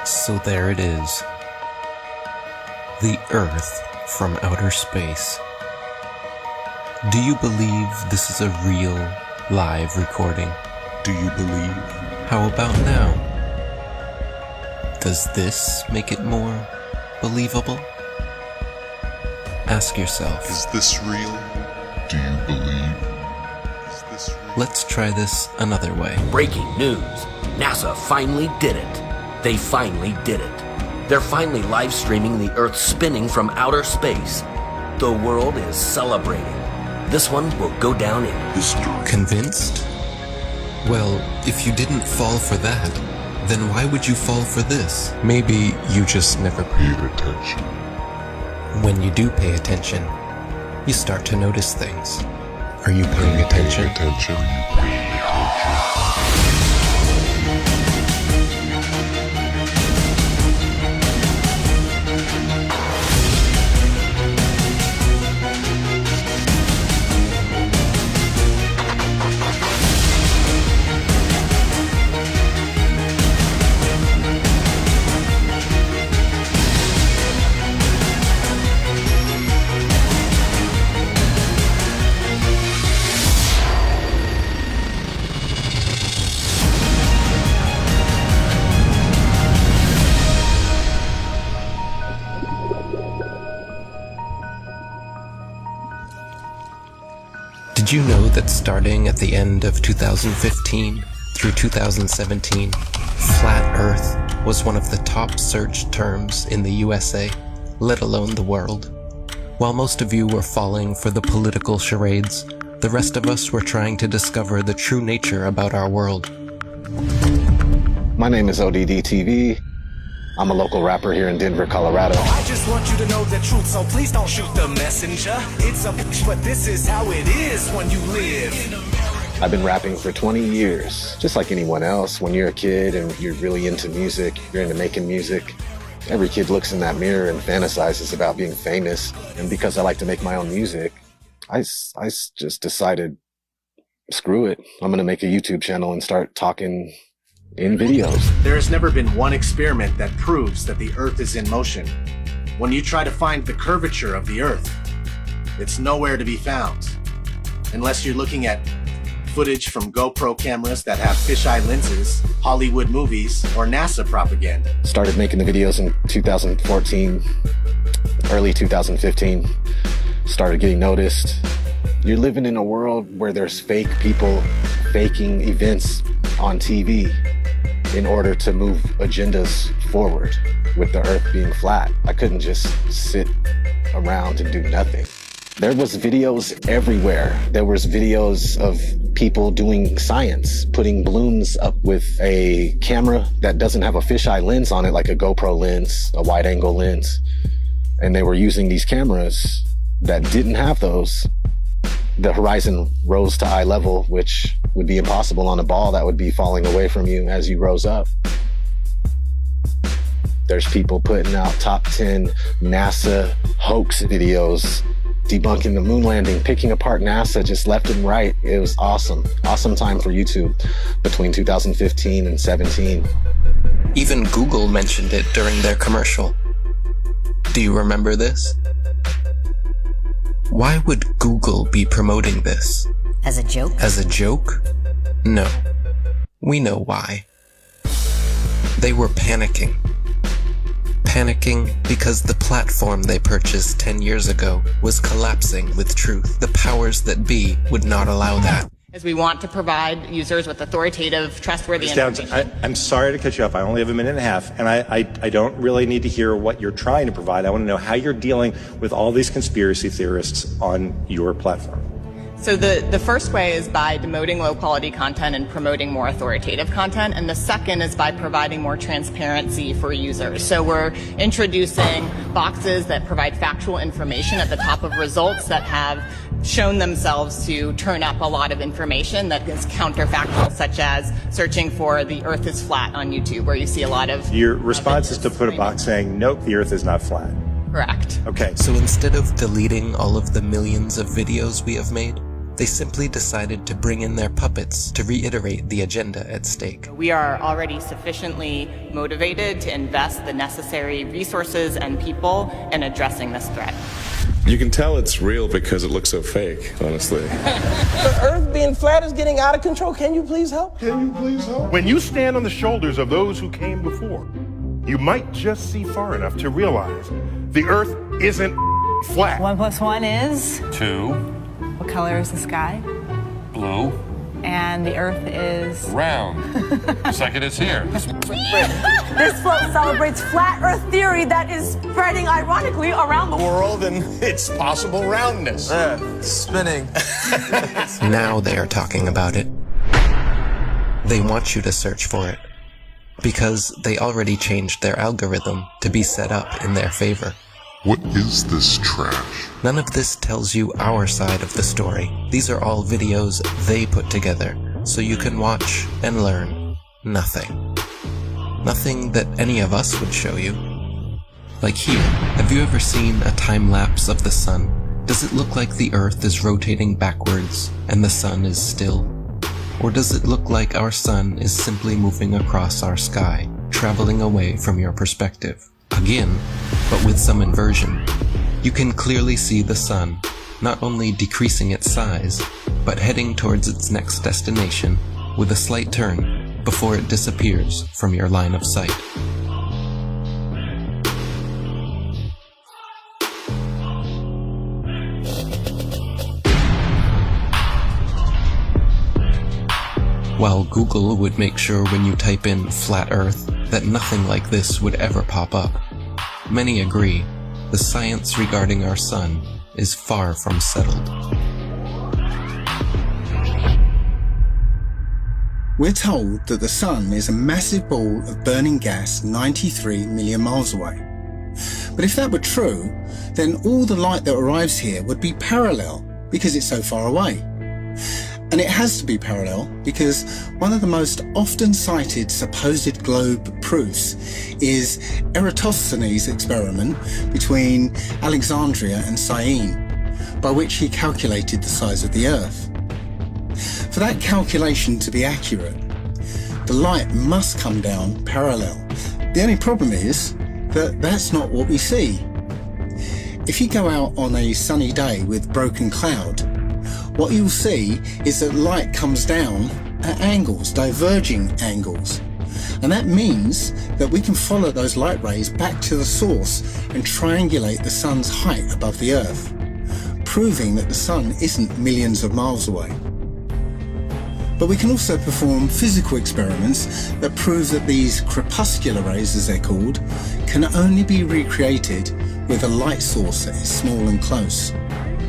So there it is. The Earth from outer space. Do you believe this is a real, live recording? Do you believe? How about now? Does this make it more believable? Ask yourself. Is this real? Do you believe? Is this real? Let's try this another way. Breaking news. NASA finally did it. They finally did it. They're finally live streaming the Earth spinning from outer space. The world is celebrating. This one will go down in history. Convinced? Well, if you didn't fall for that, then why would you fall for this? Maybe you just never Paid attention. When you do pay attention, you start to notice things. Are you paying attention? Attention. Are you paying attention? Did you know that starting at the end of 2015 through 2017, Flat Earth was one of the top searched terms in the USA, let alone the world? While most of you were falling for the political charades, the rest of us were trying to discover the true nature about our world. My name is ODD-TV. I'm a local rapper here in Denver, Colorado. I just want you to know the truth, so please don't shoot the messenger. It's a bitch, but this is how it is when you live. I've been rapping for 20 years, just like anyone else. When you're a kid and you're really into music, you're into making music, every kid looks in that mirror and fantasizes about being famous. And because I like to make my own music, I just decided, screw it. I'm going to make a YouTube channel and start talking in videos. There has never been one experiment that proves that the Earth is in motion. When you try to find the curvature of the Earth, it's nowhere to be found. Unless you're looking at footage from GoPro cameras that have fisheye lenses, Hollywood movies, or NASA propaganda. Started making the videos in 2014, early 2015. Started getting noticed. You're living in a world where there's fake people faking events on TV in order to move agendas forward. With the Earth being flat, I couldn't just sit around and do nothing. There was videos everywhere. There was videos of people doing science, putting balloons up with a camera that doesn't have a fisheye lens on it, like a GoPro lens, a wide angle lens. And they were using these cameras that didn't have those. The horizon rose to eye level, which would be impossible on a ball that would be falling away from you as you rose up. There's people putting out top 10 NASA hoax videos, debunking the moon landing, picking apart NASA just left and right. It was awesome. Awesome time for YouTube between 2015 and 17. Even Google mentioned it during their commercial. Do you remember this? Why would Google be promoting this? As a joke? As a joke? No. We know why. They were panicking. Panicking because the platform they purchased 10 years ago was collapsing with truth. The powers that be would not allow that. As we want to provide users with authoritative, trustworthy information. I'm sorry to cut you off. I only have a minute and a half, and I don't really need to hear what you're trying to provide. I want to know how you're dealing with all these conspiracy theorists on your platform. So the first way is by demoting low-quality content and promoting more authoritative content, and the second is by providing more transparency for users. So we're introducing boxes that provide factual information at the top of results that have shown themselves to turn up a lot of information that is counterfactual, such as searching for the Earth is flat on YouTube, where you see a lot of... Your response is to put a box saying, nope, the Earth is not flat. Correct. Okay. So instead of deleting all of the millions of videos we have made, They simply decided to bring in their puppets to reiterate the agenda at stake. We are already sufficiently motivated to invest the necessary resources and people in addressing this threat. You can tell it's real because it looks so fake, honestly. The Earth being flat is getting out of control. Can you please help? When you stand on the shoulders of those who came before, you might just see far enough to realize the Earth isn't flat. 1 + 1 is? 2. What color is the sky? Blue. And the Earth is? Round. Second is here. This float celebrates flat Earth theory that is spreading ironically around the World and its possible roundness. Spinning. Now they are talking about it. They want you to search for it, because they already changed their algorithm to be set up in their favor. What is this trash? None of this tells you our side of the story. These are all videos they put together, so you can watch and learn nothing. Nothing that any of us would show you. Like here, have you ever seen a time lapse of the sun? Does it look like the Earth is rotating backwards and the sun is still? Or does it look like our sun is simply moving across our sky, traveling away from your perspective? Again, but with some inversion. You can clearly see the sun, not only decreasing its size, but heading towards its next destination with a slight turn before it disappears from your line of sight. While Google would make sure when you type in flat Earth that nothing like this would ever pop up, many agree the science regarding our sun is far from settled. We're told that the sun is a massive ball of burning gas 93 million miles away. But if that were true, then all the light that arrives here would be parallel because it's so far away. And it has to be parallel because one of the most often cited supposed globe proofs is Eratosthenes' experiment between Alexandria and Syene, by which he calculated the size of the Earth. For that calculation to be accurate, the light must come down parallel. The only problem is that that's not what we see. If you go out on a sunny day with broken cloud, what you'll see is that light comes down at angles, diverging angles. And that means that we can follow those light rays back to the source and triangulate the sun's height above the Earth, proving that the sun isn't millions of miles away. But we can also perform physical experiments that prove that these crepuscular rays, as they're called, can only be recreated with a light source that is small and close.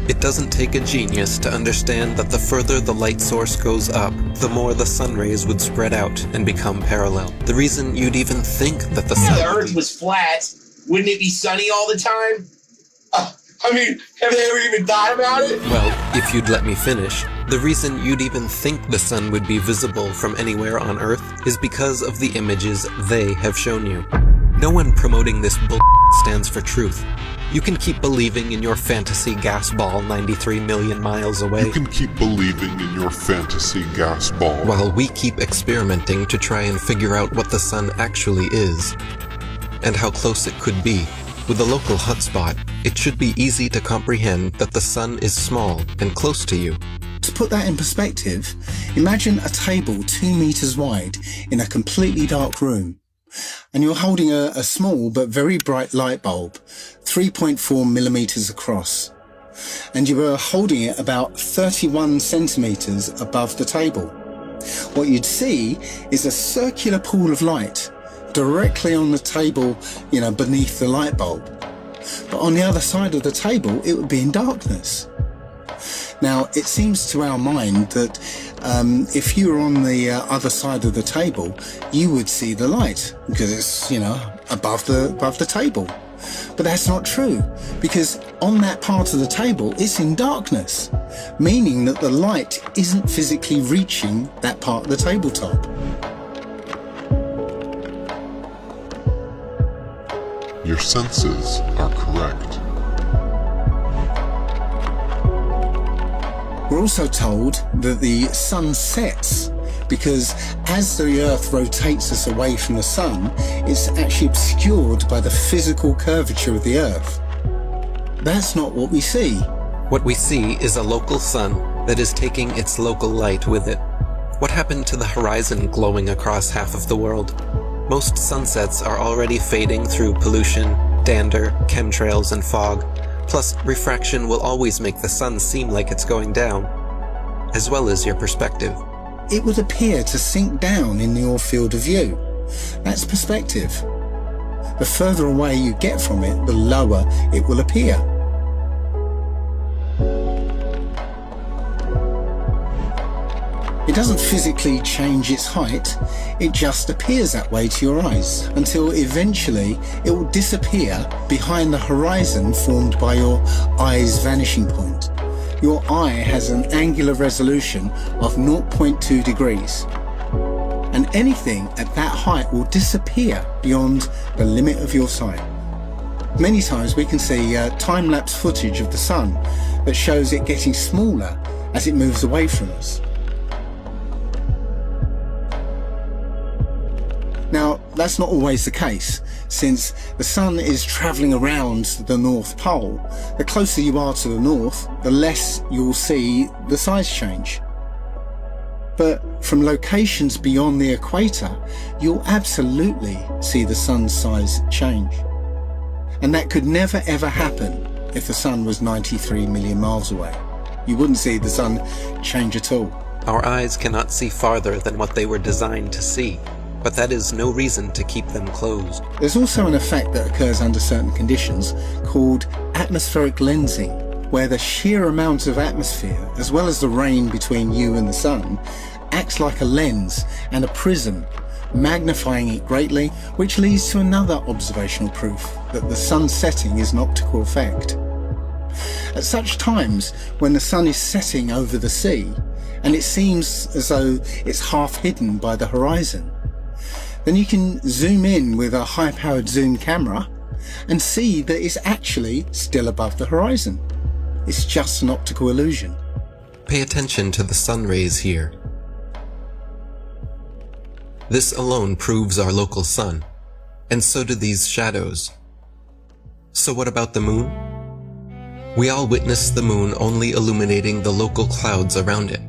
It doesn't take a genius to understand that the further the light source goes up, the more the sun rays would spread out and become parallel. The reason you'd even think that the sun... If the Earth was flat, wouldn't it be sunny all the time? I mean, have they ever even thought about it? Well, if you'd let me finish, the reason you'd even think the sun would be visible from anywhere on Earth is because of the images they have shown you. No one promoting this bull stands for truth. You can keep believing in your fantasy gas ball 93 million miles away. You can keep believing in your fantasy gas ball. While we keep experimenting to try and figure out what the sun actually is, and how close it could be. With a local hotspot, it should be easy to comprehend that the sun is small and close to you. To put that in perspective, imagine a table 2 meters wide in a completely dark room. And you're holding a small but very bright light bulb, 3.4 millimeters across. And you were holding it about 31 centimeters above the table. What you'd see is a circular pool of light directly on the table, beneath the light bulb. But on the other side of the table, it would be in darkness. Now, it seems to our mind that if you were on the other side of the table, you would see the light because it's, above the table. But that's not true, because on that part of the table, it's in darkness, meaning that the light isn't physically reaching that part of the tabletop. Your senses are correct. We're also told that the sun sets because as the Earth rotates us away from the sun, it's actually obscured by the physical curvature of the Earth. That's not what we see. What we see is a local sun that is taking its local light with it. What happened to the horizon glowing across half of the world? Most sunsets are already fading through pollution, dander, chemtrails, and fog. Plus, refraction will always make the sun seem like it's going down, as well as your perspective. It would appear to sink down in your field of view. That's perspective. The further away you get from it, the lower it will appear. It doesn't physically change its height, it just appears that way to your eyes, until eventually it will disappear behind the horizon formed by your eye's vanishing point. Your eye has an angular resolution of 0.2 degrees, and anything at that height will disappear beyond the limit of your sight. Many times we can see time-lapse footage of the sun that shows it getting smaller as it moves away from us. Now, that's not always the case, since the sun is travelling around the North Pole. The closer you are to the north, the less you'll see the size change. But from locations beyond the equator, you'll absolutely see the sun's size change. And that could never ever happen if the sun was 93 million miles away. You wouldn't see the sun change at all. Our eyes cannot see farther than what they were designed to see, but that is no reason to keep them closed. There's also an effect that occurs under certain conditions called atmospheric lensing, where the sheer amount of atmosphere, as well as the rain between you and the sun, acts like a lens and a prism, magnifying it greatly, which leads to another observational proof that the sun setting is an optical effect. At such times, when the sun is setting over the sea, and it seems as though it's half hidden by the horizon, then you can zoom in with a high-powered zoom camera and see that it's actually still above the horizon. It's just an optical illusion. Pay attention to the sun rays here. This alone proves our local sun, and so do these shadows. So what about the moon? We all witness the moon only illuminating the local clouds around it.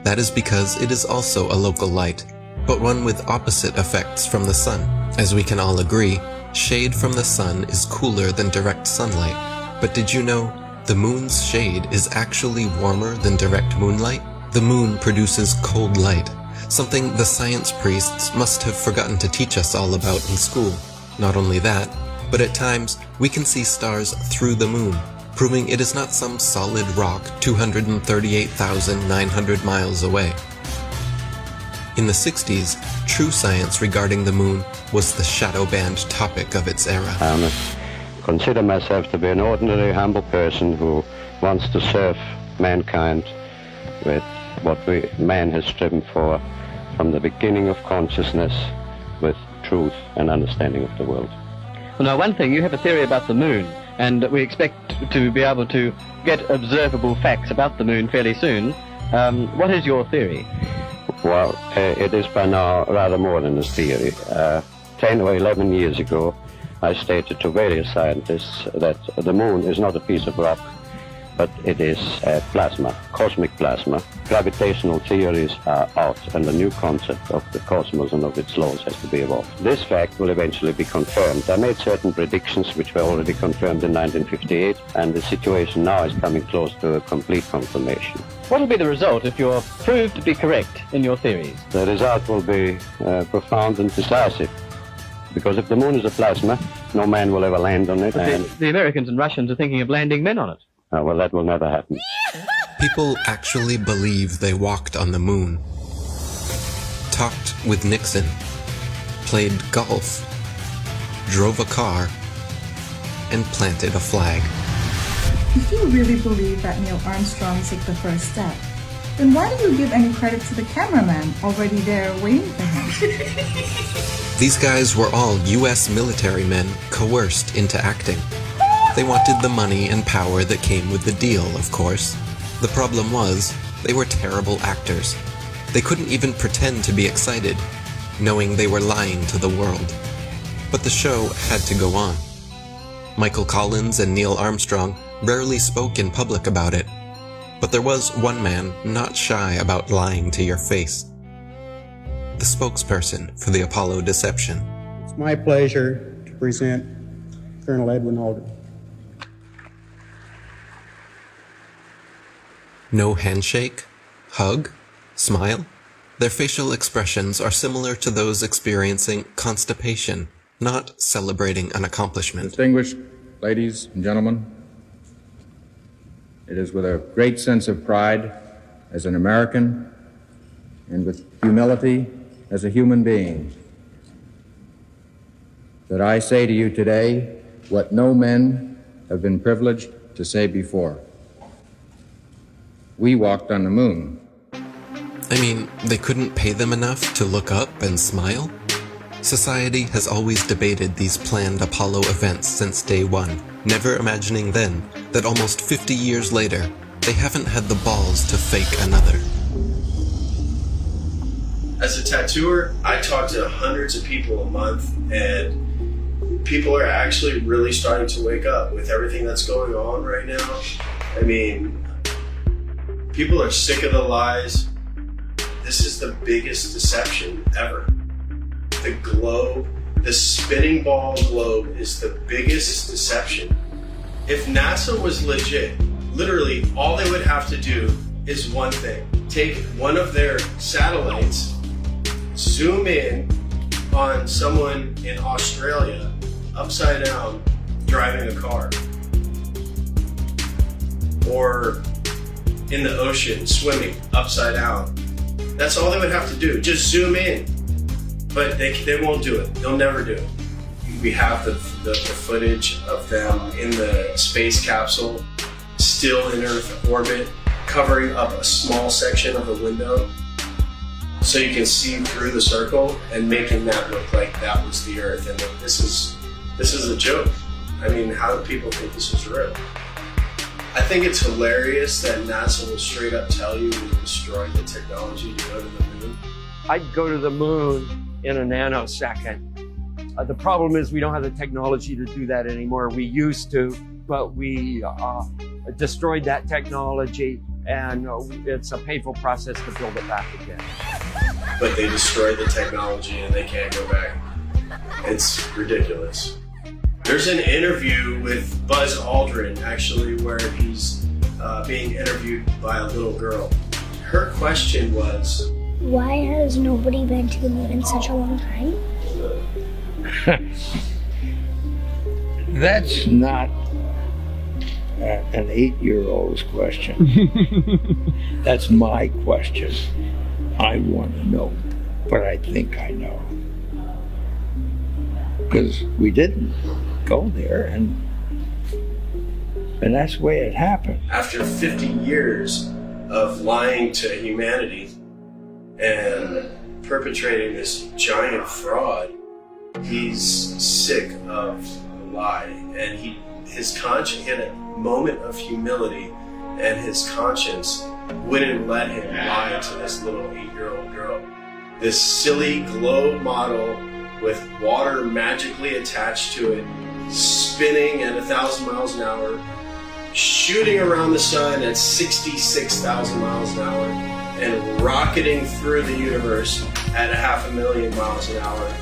That is because it is also a local light, but one with opposite effects from the sun. As we can all agree, shade from the sun is cooler than direct sunlight. But did you know the moon's shade is actually warmer than direct moonlight? The moon produces cold light, something the science priests must have forgotten to teach us all about in school. Not only that, but at times we can see stars through the moon, proving it is not some solid rock 238,900 miles away. In the 60s, true science regarding the moon was the shadow band topic of its era. I consider myself to be an ordinary, humble person who wants to serve mankind with what man has striven for from the beginning of consciousness, with truth and understanding of the world. Well, now, one thing, you have a theory about the moon, and we expect to be able to get observable facts about the moon fairly soon. What is your theory? Well, it is by now rather more than a theory. 10 or 11 years ago, I stated to various scientists that the moon is not a piece of rock, but it is plasma, cosmic plasma. Gravitational theories are out, and a new concept of the cosmos and of its laws has to be evolved. This fact will eventually be confirmed. I made certain predictions which were already confirmed in 1958, and the situation now is coming close to a complete confirmation. What will be the result if you're proved to be correct in your theories? The result will be profound and decisive. Because if the moon is a plasma, no man will ever land on it. But the Americans and Russians are thinking of landing men on it. Well, that will never happen. People actually believe they walked on the moon, talked with Nixon, played golf, drove a car, and planted a flag. If you really believe that Neil Armstrong took the first step, then why do you give any credit to the cameraman already there waiting for him? These guys were all US military men coerced into acting. They wanted the money and power that came with the deal, of course. The problem was, they were terrible actors. They couldn't even pretend to be excited, knowing they were lying to the world. But the show had to go on. Michael Collins and Neil Armstrong rarely spoke in public about it, but there was one man not shy about lying to your face. The spokesperson for the Apollo deception. It's my pleasure to present Colonel Edwin Aldrin. No handshake, hug, smile. Their facial expressions are similar to those experiencing constipation, not celebrating an accomplishment. Distinguished ladies and gentlemen, it is with a great sense of pride as an American and with humility as a human being that I say to you today what no men have been privileged to say before. We walked on the moon. I mean, they couldn't pay them enough to look up and smile? Society has always debated these planned Apollo events since day one, never imagining then that almost 50 years later, they haven't had the balls to fake another. As a tattooer, I talk to hundreds of people a month, and people are actually really starting to wake up with everything that's going on right now. I mean, people are sick of the lies. This is the biggest deception ever. The globe, the spinning ball globe, is the biggest deception. If NASA was legit, literally all they would have to do is one thing. Take one of their satellites, zoom in on someone in Australia, upside down, driving a car. Or in the ocean, swimming, upside down. That's all they would have to do, just zoom in. But they won't do it, they'll never do it. We have the footage of them in the space capsule, still in Earth orbit, covering up a small section of the window so you can see through the circle and making that look like that was the Earth. And this is a joke. I mean, how do people think this is real? I think it's hilarious that NASA will straight up tell you we destroyed the technology to go to the moon. I'd go to the moon in a nanosecond. The problem is we don't have the technology to do that anymore. We used to, but we destroyed that technology, and it's a painful process to build it back again. But they destroyed the technology and they can't go back. It's ridiculous. There's an interview with Buzz Aldrin, actually, where he's being interviewed by a little girl. Her question was, why has nobody been to the moon in such a long time? That's not an 8-year-old's question. That's my question. I want to know, but I think I know. Because we didn't go there, and that's the way it happened. After 50 years of lying to humanity and perpetrating this giant fraud, he's sick of the lie, and he had a moment of humility, and his conscience wouldn't let him lie to this little 8-year-old girl. This silly globe model with water magically attached to it, spinning at 1,000 miles an hour, shooting around the sun at 66,000 miles an hour, and rocketing through the universe at 500,000 miles an hour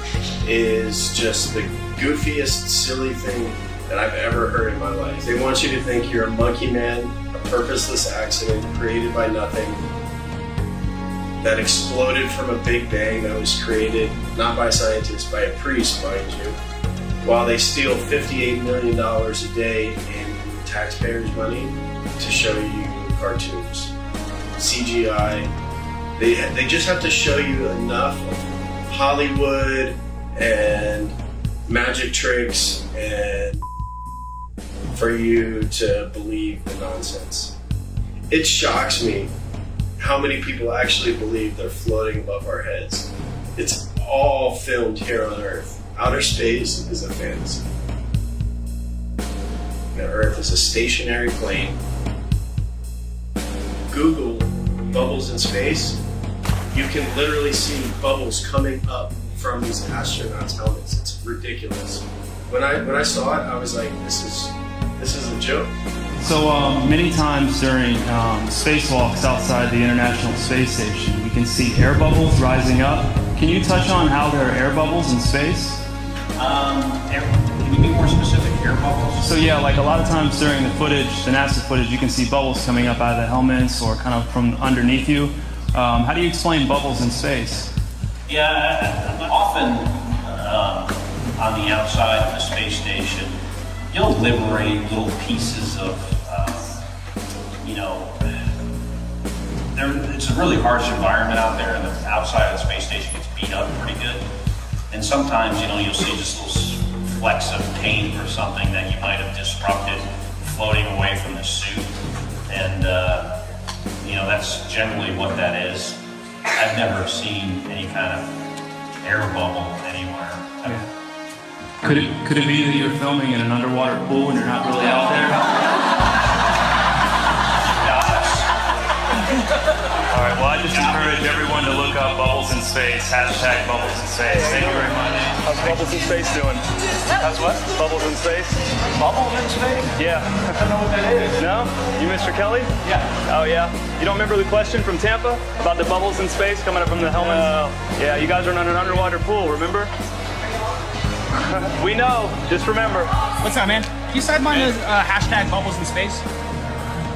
is just the goofiest, silly thing that I've ever heard in my life. They want you to think you're a monkey man, a purposeless accident created by nothing, that exploded from a big bang that was created not by scientists, by a priest, mind you, while they steal $58 million a day in taxpayers' money to show you cartoons. CGI. They just have to show you enough of Hollywood and magic tricks and for you to believe the nonsense. It shocks me how many people actually believe they're floating above our heads. It's all filmed here on Earth. Outer space is a fantasy. Earth is a stationary plane Google bubbles in space, you can literally see bubbles coming up from these astronauts' helmets. It's ridiculous. When I saw it, I was like, this is a joke. So many times during spacewalks outside the International Space Station, we can see air bubbles rising up. Can you touch on how there are air bubbles in space? Can you be more specific? Air bubbles? So yeah, like a lot of times during the footage, the NASA footage, you can see bubbles coming up out of the helmets or kind of from underneath you. How do you explain bubbles in space? Yeah, often on the outside of the space station, you'll liberate little pieces of, it's a really harsh environment out there, and the outside of the space station gets beat up pretty good. And sometimes, you'll see just little flecks of paint or something that you might have disrupted floating away from the suit. And, that's generally what that is. I've never seen any kind of air bubble anywhere. Yeah. Could it be that you're filming in an underwater pool and you're not really out there? All right, well, I just encourage everyone to look up bubbles in space, hashtag bubbles in space. Thank you very much. How's Bubbles in Space doing? How's what? Bubbles in Space? Bubbles in space? Yeah. I don't know what that is. No? You Mr. Kelly? Yeah. Oh, yeah? You don't remember the question from Tampa about the bubbles in space coming up from the helmets? Yeah, you guys are in an underwater pool, remember? We know. Just remember. What's up, man? Can you sideline the hashtag bubbles in space?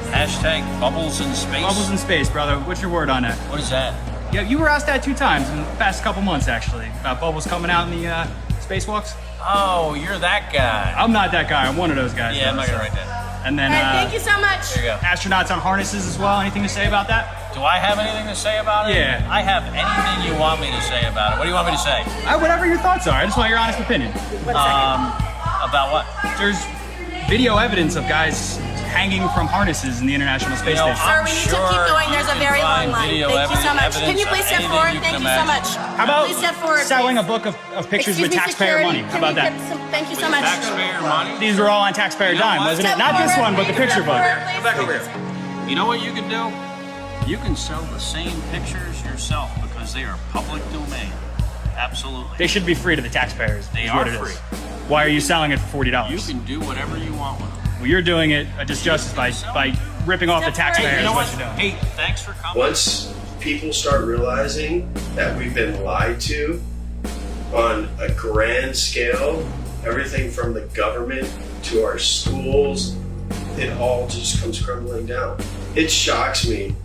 Hashtag bubbles in space? Bubbles in space, brother. What's your word on it? What is that? Yeah, you were asked that 2 times in the past couple months, actually, about bubbles coming out in the spacewalks. Oh, you're that guy. I'm not that guy. I'm one of those guys. Yeah, I'm not gonna write that. And then, thank you so much. There you go. Astronauts on harnesses as well. Anything to say about that? Do I have anything to say about it? Yeah. I have anything you want me to say about it. What do you want me to say? Whatever your thoughts are. I just want your honest opinion. About what? There's video evidence of guys hanging from harnesses in the International Space Station. Sir, we need to keep going. There's a very long line. Thank you so much. Can you please step forward? Thank you so much. How about please step forward, selling a book of pictures with taxpayer money? How about that? Thank you so much. Taxpayer money? These were all on taxpayer dime, wasn't it? Not this one, but the picture book. Go back over here. You know what you can do? You can sell the same pictures yourself because they are public domain. Absolutely. They should be free to the taxpayers. They is are what it free. is. Why are you selling it for $40? You can do whatever you want with them. Well, you're doing it a disjustice by ripping off the taxpayers. You know what? You're doing. Hey, thanks for coming. Once people start realizing that we've been lied to on a grand scale, everything from the government to our schools, it all just comes crumbling down. It shocks me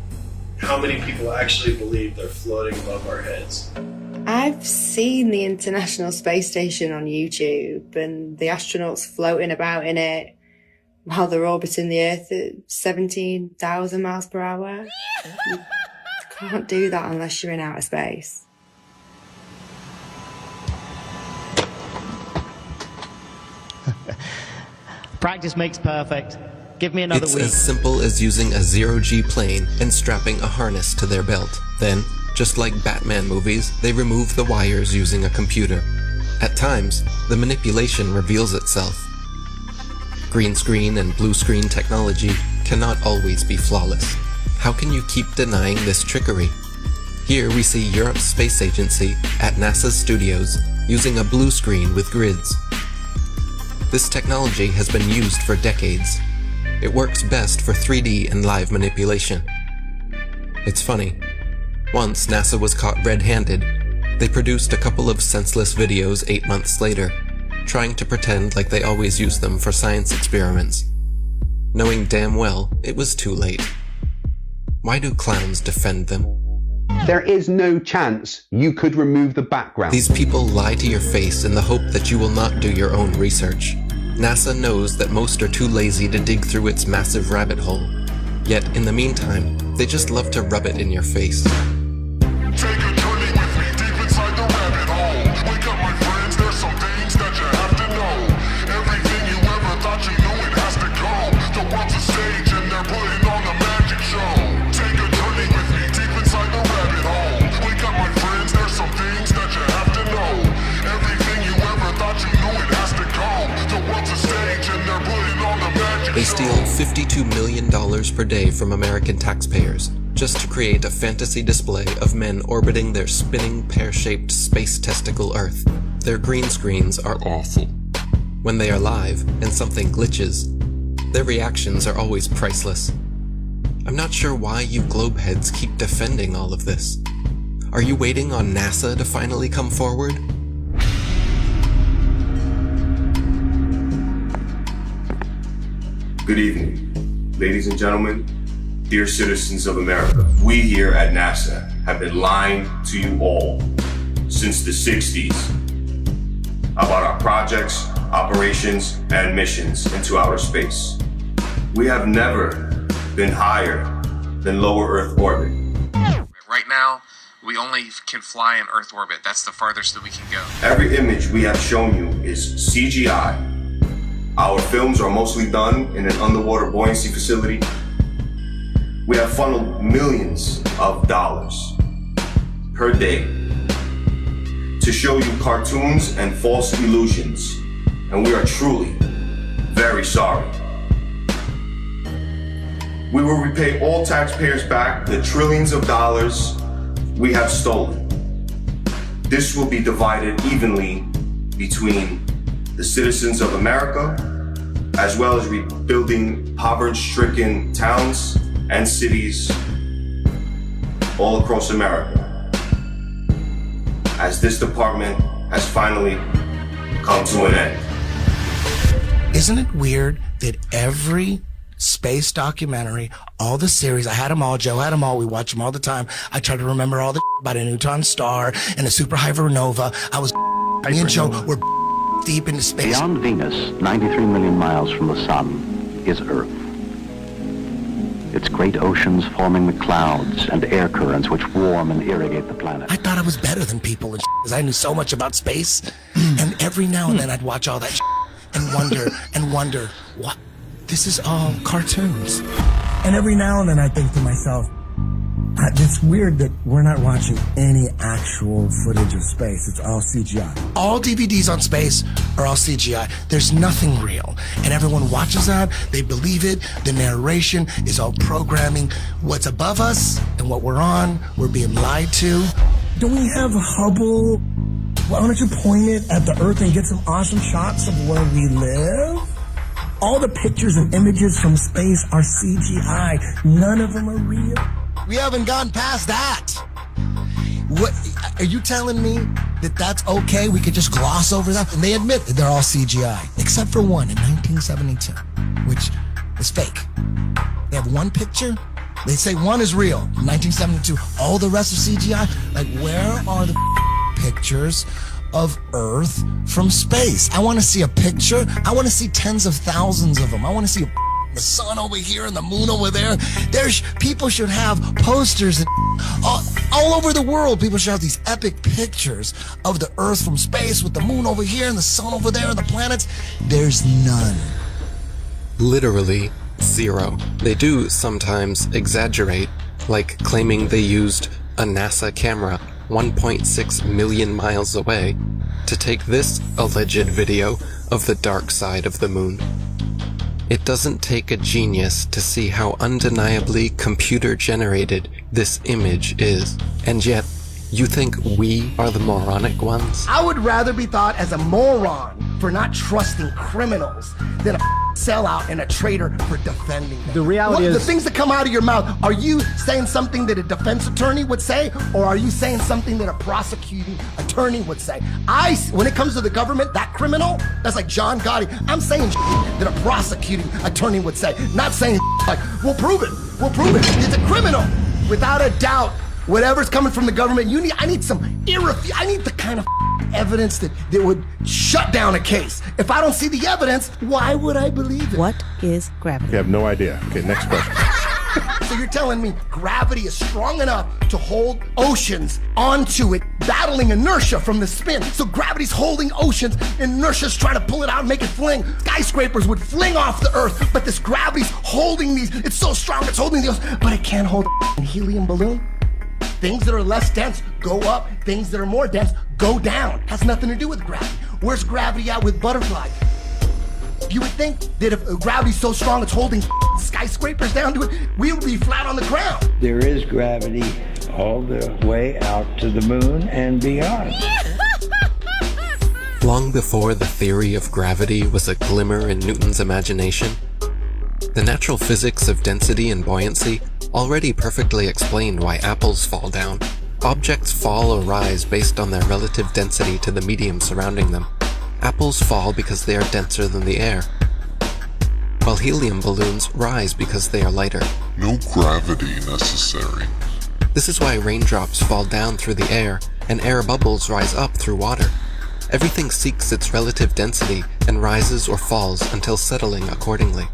how many people actually believe they're floating above our heads. I've seen the International Space Station on YouTube and the astronauts floating about in it while they're orbiting the Earth at 17,000 miles per hour. You can't do that unless you're in outer space. Practice makes perfect. Give me another It's week. as simple as using a zero-G plane and strapping a harness to their belt. Then, just like Batman movies, they remove the wires using a computer. At times, the manipulation reveals itself. Green screen and blue screen technology cannot always be flawless. How can you keep denying this trickery? Here we see Europe's space agency at NASA's studios using a blue screen with grids. This technology has been used for decades. It works best for 3D and live manipulation. It's funny. Once NASA was caught red-handed, they produced a couple of senseless videos 8 months later, trying to pretend like they always use them for science experiments, knowing damn well it was too late. Why do clowns defend them? There is no chance you could remove the background. These people lie to your face in the hope that you will not do your own research. NASA knows that most are too lazy to dig through its massive rabbit hole. Yet, in the meantime, they just love to rub it in your face. Take a journey with me deep inside the rabbit hole. Wake up, my friends, there's some things that you have to know. Everything you ever thought you knew, it has to go. The world's a stage and they're putting on a magic show. Take a journey with me deep inside the rabbit hole. Wake up, my friends, there's some things that you have to know. Everything you ever thought you knew, it has to go. The world's a stage and they're putting on a magic show. They steal $52 million per day from American taxpayers just to create a fantasy display of men orbiting their spinning pear-shaped space testicle Earth. Their green screens are awful. When they are live and something glitches, their reactions are always priceless. I'm not sure why you globeheads keep defending all of this. Are you waiting on NASA to finally come forward? Good evening, ladies and gentlemen, dear citizens of America. We here at NASA have been lying to you all since the 60s about our projects, operations, and missions into outer space. We have never been higher than lower Earth orbit. Right now, we only can fly in Earth orbit. That's the farthest that we can go. Every image we have shown you is CGI. Our films are mostly done in an underwater buoyancy facility. We have funneled millions of dollars per day to show you cartoons and false illusions, and we are truly very sorry. We will repay all taxpayers back the trillions of dollars we have stolen. This will be divided evenly between the citizens of America, as well as rebuilding poverty-stricken towns and cities all across America, as this department has finally come to an end. Isn't it weird that every space documentary, all the series, I had them all, Joe had them all, we watch them all the time. I try to remember all the about a neutron star and a superhypernova. Me and Joe were deep into space. Beyond Venus, 93 million miles from the sun, is Earth. Its great oceans forming the clouds and air currents which warm and irrigate the planet. I thought I was better than people because I knew so much about space. And every now and then I'd watch all that and wonder, what? This is all cartoons. And every now and then I think to myself, it's weird that we're not watching any actual footage of space. It's all CGI. All DVDs on space are all CGI. There's nothing real. And everyone watches that. They believe it. The narration is all programming. What's above us and what we're on, we're being lied to. Don't we have Hubble? Why don't you point it at the Earth and get some awesome shots of where we live? All the pictures and images from space are CGI. None of them are real. We haven't gone past that. What are you telling me that that's okay? We could just gloss over that? And they admit that they're all CGI, except for one in 1972, which is fake. They have one picture. They say one is real, 1972. All the rest are CGI. Like, where are the pictures of Earth from space? I want to see a picture. I want to see tens of thousands of them. I want to see the sun over here and the moon over there. People should have posters and all over the world. People should have these epic pictures of the Earth from space with the moon over here and the sun over there and the planets. There's none. Literally zero. They do sometimes exaggerate, like claiming they used a NASA camera 1.6 million miles away to take this alleged video of the dark side of the moon. It doesn't take a genius to see how undeniably computer-generated this image is. And yet, you think we are the moronic ones? I would rather be thought as a moron for not trusting criminals than a sellout and a traitor for defending them. The reality is... The things that come out of your mouth, are you saying something that a defense attorney would say, or are you saying something that a prosecuting attorney would say? When it comes to the government, that criminal, that's like John Gotti, I'm saying that a prosecuting attorney would say, not saying like, we'll prove it, it's a criminal. Without a doubt, whatever's coming from the government, I need the kind of evidence that would shut down a case. If I don't see the evidence, why would I believe it? What is gravity? You have no idea. Okay, next question. So you're telling me gravity is strong enough to hold oceans onto it, battling inertia from the spin. So gravity's holding oceans, and inertia's trying to pull it out and make it fling. Skyscrapers would fling off the Earth, but this gravity's holding these. It's so strong, it's holding the ocean, but it can't hold a helium balloon. Things that are less dense go up, things that are more dense go down. Has nothing to do with gravity. Where's gravity at with butterflies? You would think that if gravity's so strong it's holding skyscrapers skyscrapers down to it, we would be flat on the ground. There is gravity all the way out to the moon and beyond. Long before the theory of gravity was a glimmer in Newton's imagination, the natural physics of density and buoyancy already perfectly explained why apples fall down. Objects fall or rise based on their relative density to the medium surrounding them. Apples fall because they are denser than the air, while helium balloons rise because they are lighter. No gravity necessary. This is why raindrops fall down through the air and air bubbles rise up through water. Everything seeks its relative density and rises or falls until settling accordingly.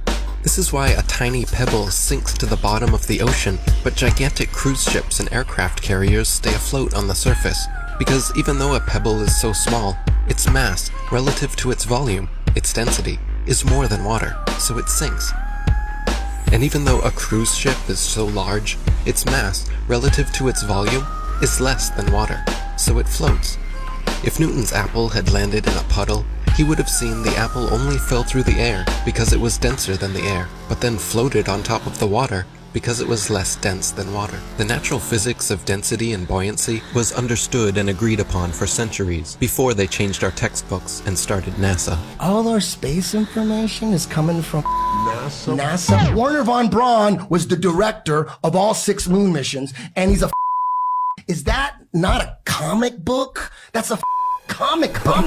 This is why a tiny pebble sinks to the bottom of the ocean, but gigantic cruise ships and aircraft carriers stay afloat on the surface. Because even though a pebble is so small, its mass, relative to its volume, its density, is more than water, so it sinks. And even though a cruise ship is so large, its mass, relative to its volume, is less than water, so it floats. If Newton's apple had landed in a puddle, he would have seen the apple only fell through the air because it was denser than the air, but then floated on top of the water because it was less dense than water. The natural physics of density and buoyancy was understood and agreed upon for centuries before they changed our textbooks and started NASA. All our space information is coming from NASA. Werner von Braun was the director of all 6 moon missions, and he's a Is that not a comic book? That's a comic book.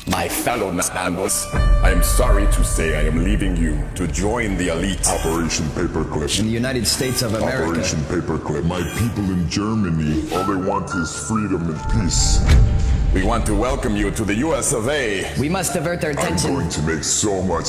My fellow Nanos, I am sorry to say I am leaving you to join the elite. Operation Paperclip. In the United States of America. Operation Paperclip. My people in Germany, all they want is freedom and peace. We want to welcome you to the US of A. We must divert their attention. I'm going to make so much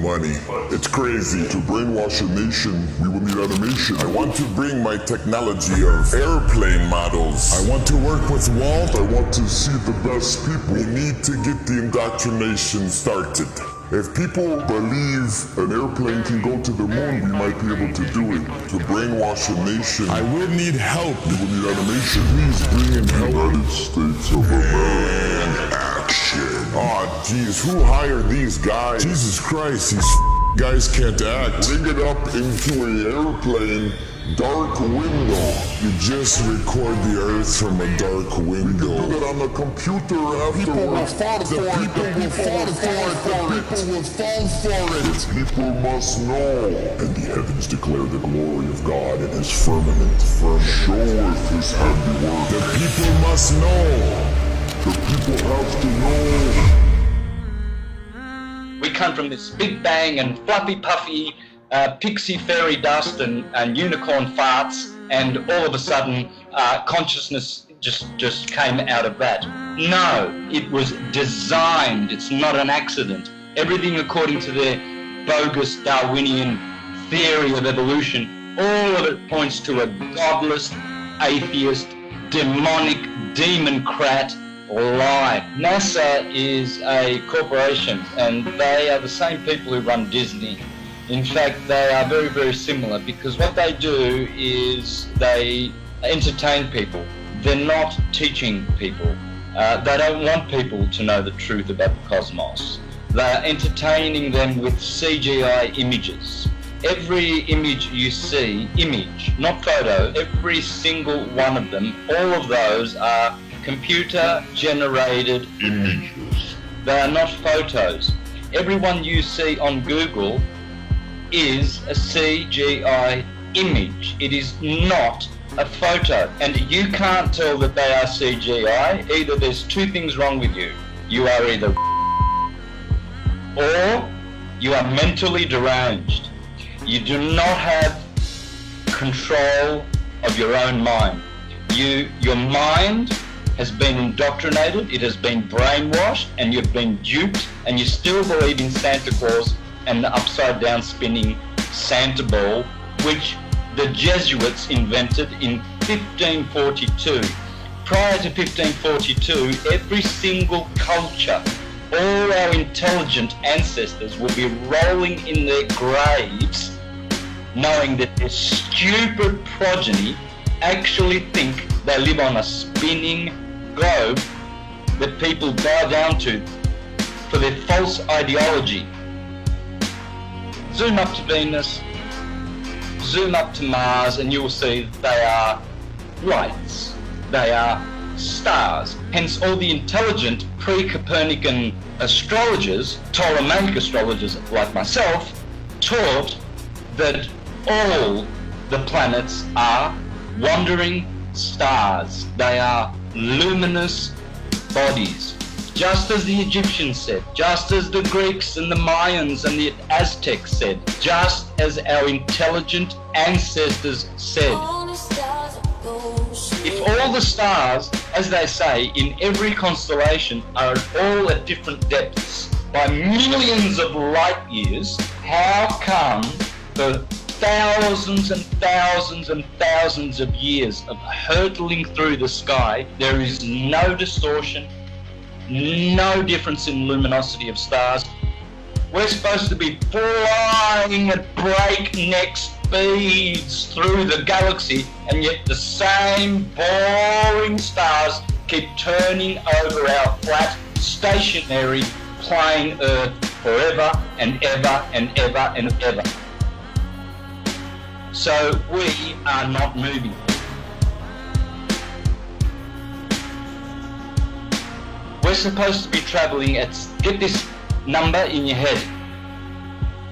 money. It's crazy. To brainwash a nation, we will need animation. I want to bring my technology of airplane models. I want to work with Walt. I want to see the best people. We need to get the indoctrination started. If people believe an airplane can go to the moon, we might be able to do it. To brainwash a nation, I will need help. We will need animation. Please bring in help. United States of America. Action. Oh, geez, who hired these guys? Jesus Christ, these guys can't act. Bring it up into an airplane. Dark window. You just record the Earth from a dark window. We can do that on the computer afterwards. People will fall for it. People will fall for it. People must know. And the heavens declare the glory of God in his firmament. Showeth his handiwork. The people must know. The people have to know. We come from this big bang and fluffy puffy pixie fairy dust and unicorn farts, and all of a sudden consciousness just came out of that. No, it was designed. It's not an accident. Everything according to their bogus Darwinian theory of evolution, all of it points to a godless, atheist, demonic, demon-crat lie. NASA is a corporation, and they are the same people who run Disney. In fact, they are very, very similar, because what they do is they entertain people. They're not teaching people. They don't want people to know the truth about the cosmos. They're entertaining them with CGI images. Every image you see, image, not photo, every single one of them, all of those are computer-generated images. They are not photos. Everyone you see on Google is a CGI image. It is not a photo. And you can't tell that they are CGI. Either there's 2 things wrong with you. You are either or you are mentally deranged. You do not have control of your own mind. Your mind has been indoctrinated, it has been brainwashed, and you've been duped, and you still believe in Santa Claus and the upside down spinning Santa ball, which the Jesuits invented in 1542. Prior to 1542, every single culture, all our intelligent ancestors will be rolling in their graves knowing that their stupid progeny actually think they live on a spinning globe that people bow down to for their false ideology. Zoom up to Venus, zoom up to Mars, and you will see they are lights. They are stars. Hence all the intelligent pre-Copernican astrologers, Ptolemaic astrologers like myself, taught that all the planets are wandering stars. They are luminous bodies. Just as the Egyptians said, just as the Greeks and the Mayans and the Aztecs said, just as our intelligent ancestors said. If all the stars, as they say, in every constellation are all at different depths by millions of light years, how come for thousands and thousands and thousands of years of hurtling through the sky, there is no distortion, no difference in luminosity of stars? We're supposed to be flying at breakneck speeds through the galaxy, and yet the same boring stars keep turning over our flat, stationary, plain Earth forever and ever and ever and ever. So we are not moving. We're supposed to be traveling at, get this number in your head,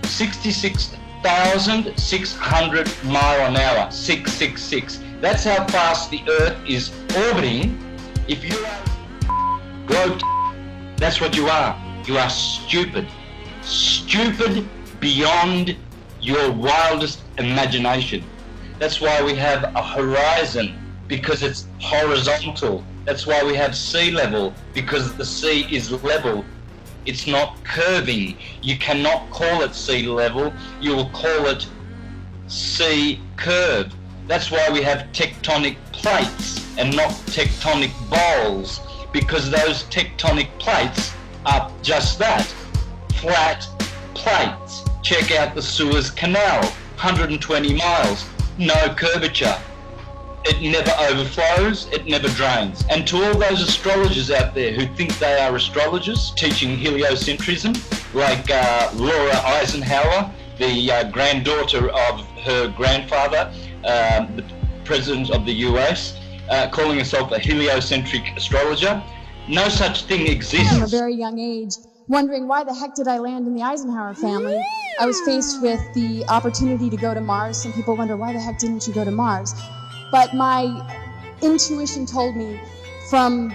66,600 mile an hour, 666. That's how fast the Earth is orbiting. If you are broke, that's what you are. You are stupid. Stupid beyond your wildest imagination. That's why we have a horizon, because it's horizontal. That's why we have sea level, because the sea is level. It's not curving. You cannot call it sea level. You will call it sea curve. That's why we have tectonic plates and not tectonic bowls, because those tectonic plates are just that, flat plates. Check out the Suez Canal, 120 miles, no curvature. It never overflows, it never drains. And to all those astrologers out there who think they are astrologers, teaching heliocentrism, like Laura Eisenhower, the granddaughter of her grandfather, the president of the US, calling herself a heliocentric astrologer. No such thing exists. From a very young age, wondering why the heck did I land in the Eisenhower family. I was faced with the opportunity to go to Mars. Some people wonder, why the heck didn't you go to Mars? But my intuition told me, from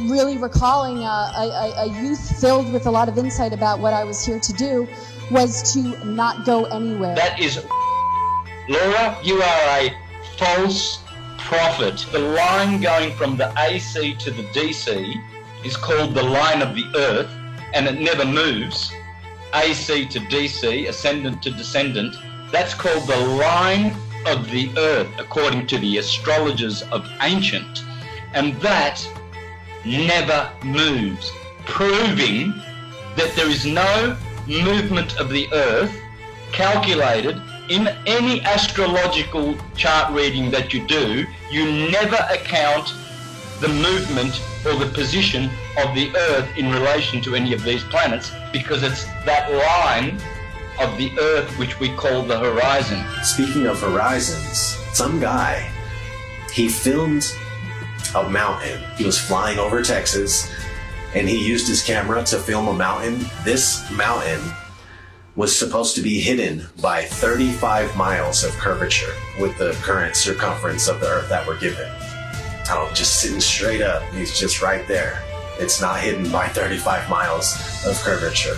really recalling a youth filled with a lot of insight about what I was here to do, was to not go anywhere. That is, Laura, you are a false prophet. The line going from the AC to the DC is called the line of the Earth, and it never moves. AC to DC, ascendant to descendant, that's called the line of the Earth, according to the astrologers of ancient, and that never moves, proving that there is no movement of the Earth calculated in any astrological chart reading that you do. You never account the movement or the position of the Earth in relation to any of these planets, because it's that line of the Earth which we call the horizon. Speaking of horizons, some guy, he filmed a mountain. He was flying over Texas, and he used his camera to film a mountain. This mountain was supposed to be hidden by 35 miles of curvature with the current circumference of the Earth that we're given. Oh, just sitting straight up. He's just right there. It's not hidden by 35 miles of curvature.